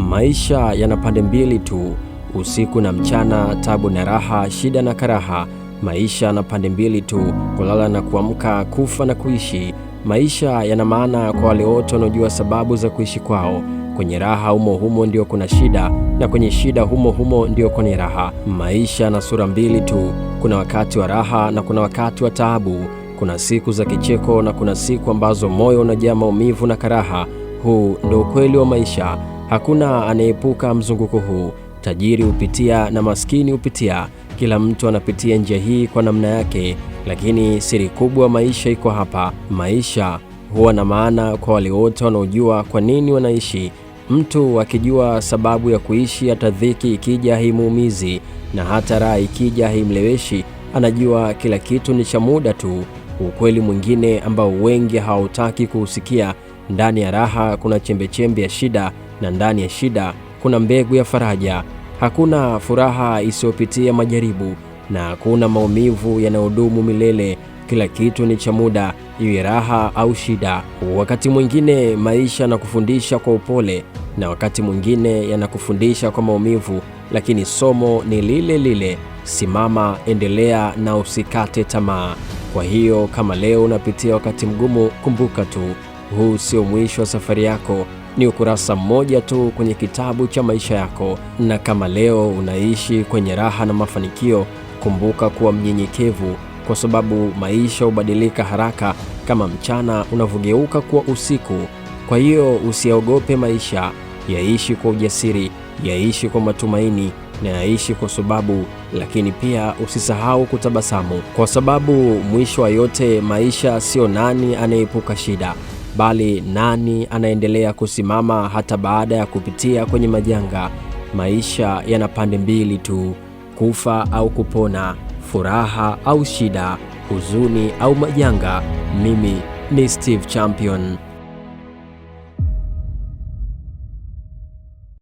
Maisha yana pande mbili tu, usiku na mchana, tabu na raha, shida na karaha. Maisha yana pande mbili tu, kulala na kuamka, kufa na kuishi. Maisha yana maana kwa wale wote wanaojua sababu za kuishi kwao. Kwenye raha humo humo ndio kuna shida, na kwenye shida humo humo ndio kwenye raha. Maisha yana sura mbili tu, kuna wakati wa raha na kuna wakati wa taabu. Kuna siku za kicheko na kuna siku ambazo moyo unajaa maumivu na karaha. Huu ndio ukweli wa maisha. Hakuna anayeepuka mzunguko huu. Tajiri hupitia na maskini hupitia. Kila mtu anapitia njia hii kwa namna yake, lakini siri kubwa maisha iko hapa. Maisha huwa na maana kwa wale wote wanaojua kwa nini wanaishi. Mtu akijua sababu ya kuishi, hata dhiki ikija haimuumizi, na hata raha ikija haimleweshi. Anajua kila kitu ni cha muda tu. Ukweli mwingine ambao wengi hawautaki kuusikia: ndani ya raha kuna chembechembe ya shida, na ndani ya shida kuna mbegu ya faraja. Hakuna furaha isiyopitia majaribu, na hakuna maumivu yanayodumu milele. Kila kitu ni cha muda, iwe raha au shida. Wakati mwingine maisha yanakufundisha kwa upole, na wakati mwingine yanakufundisha kwa maumivu, lakini somo ni lile lile: simama, endelea na usikate tamaa. Kwa hiyo kama leo unapitia wakati mgumu, kumbuka tu, huu sio mwisho wa safari yako, ni ukurasa mmoja tu kwenye kitabu cha maisha yako. Na kama leo unaishi kwenye raha na mafanikio, kumbuka kuwa mnyenyekevu, kwa sababu maisha hubadilika haraka kama mchana unavyogeuka kuwa usiku. Kwa hiyo usiogope maisha, yaishi kwa ujasiri, yaishi kwa matumaini, na yaishi kwa sababu. Lakini pia usisahau kutabasamu, kwa sababu mwisho wa yote maisha sio nani anayeepuka shida, bali nani anaendelea kusimama hata baada ya kupitia kwenye majanga. Maisha yana pande mbili tu, kufa au kupona, furaha au shida, huzuni au majanga. Mimi ni Steve Champion.